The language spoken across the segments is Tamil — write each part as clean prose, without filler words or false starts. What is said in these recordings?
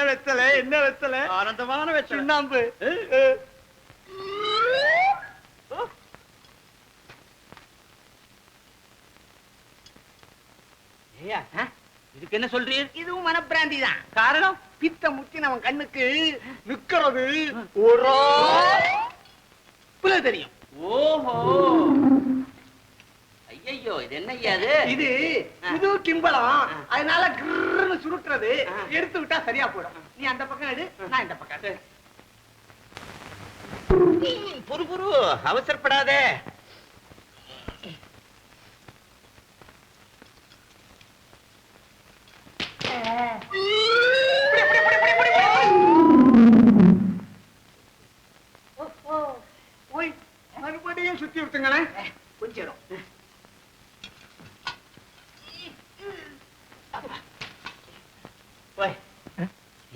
வெத்தலை என்ன வெத்தலை? ஆனந்தமான வெத்தலை. சுண்ணாம்பு. ஐயா, இதுக்கு என்ன சொல்றீர்? இதுவும் மனப்பிராந்தி தான். காரணம்? பித்த முத்தினவன் கண்ணுக்கு நிக்கிறது ஒரு தெரியும். ஓஹோ, ஐயோ, இது என்ன ஐயா? இது கிம்பளம், அதனால கிருன்னு சுருட்டுறது. எடுத்து விட்டா சரியா போயிடும். நீ அந்த பக்கம் எடு, நான் இந்த பக்கம். புரு அவசரப்படாதே. மறுபடியும் சுத்தி விட்டுங்களேன். கொஞ்சம்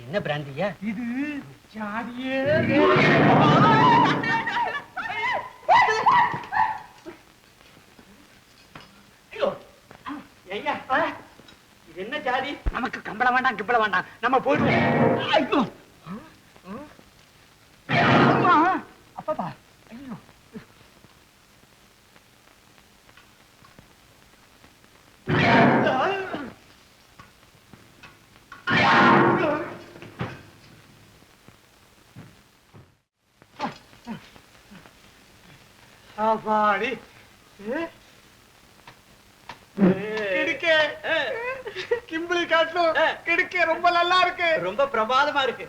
என்ன பிராந்தியா இது? ஜாடியே. இது என்ன ஜாதி? நமக்கு கம்பளம் வேண்டாம், கிம்பளம் வேண்டாம், நம்ம போயிடுவோம். ஐயோ அப்பா, ஐயோ. அப்பாடி கிம்பிளி காட்டும் கிடுக்க ரொம்ப நல்லா இருக்கு. ரொம்ப பிரமாதமா இருக்கு.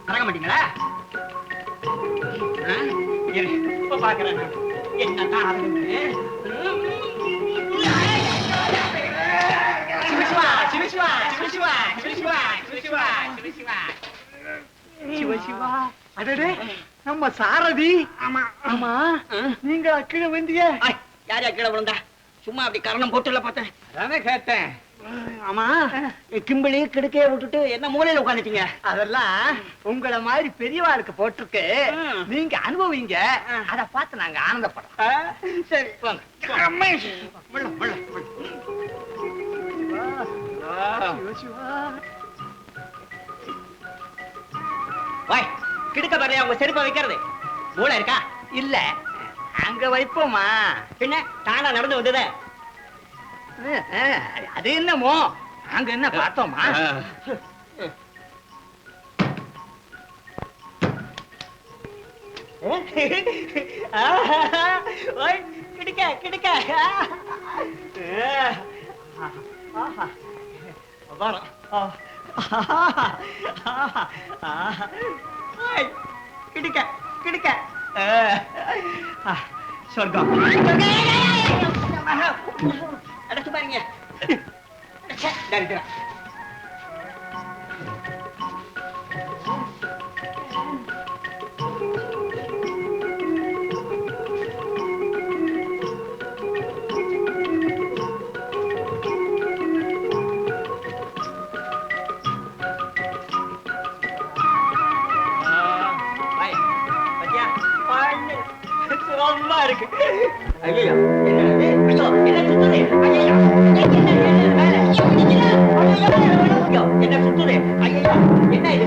இறங்க மாட்டீங்களா? இப்ப பாக்குறேன் என்ன சிவசிவா. அடடே, நம்ம சாரதி. ஆமா ஆமா, நீங்க கீழே வந்திய? யாரையா கீழே விழுந்தா? சும்மா அப்படி கரணம் போட்டுல பார்த்தேன். அதானே கேட்டேன். ஆமா, கிம்பிளி கிடுக்கைய விட்டுட்டு என்ன மூலையில உட்காந்துட்டீங்க? அதெல்லாம் உங்களை மாதிரி பெரியவாளுக்கு போட்டிருக்கு, நீங்க அனுபவிங்க. அத பார்த்து நாங்க ஆனந்தப்படுறோம். சரி வாங்க. வாய், கிடுக்க பாரு, அவங்க செருப்ப வைக்கிறது மூளை இருக்கா? இல்ல, அங்க வைப்போமா? பின்ன தானா நடந்து வந்தத? அது என்னமோ அங்க என்ன பார்த்தோமா? கிடுக்க கிடுக்க கிடுக்க கிடுக்க சொர்க்கம். அடச்சு பாருங்க. சுரமா இருக்கு. ஐயோ, என்ன சுத்துது? என்ன சுத்துது? ஐயோ, என்ன இது?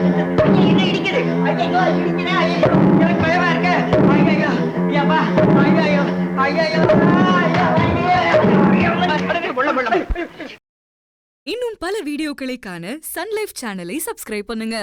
என்ன இடிக்குது? ஐயோ, இடிக்குது. ஐயோ, எனக்கு பயமா இருக்கு. ஐயோ, ஐயப்பா, ஐயோ, ஐயோ, இன்னும் பல வீடியோக்களை காண சன் லைஃப் சேனலை சப்ஸ்கிரைப் பண்ணுங்க.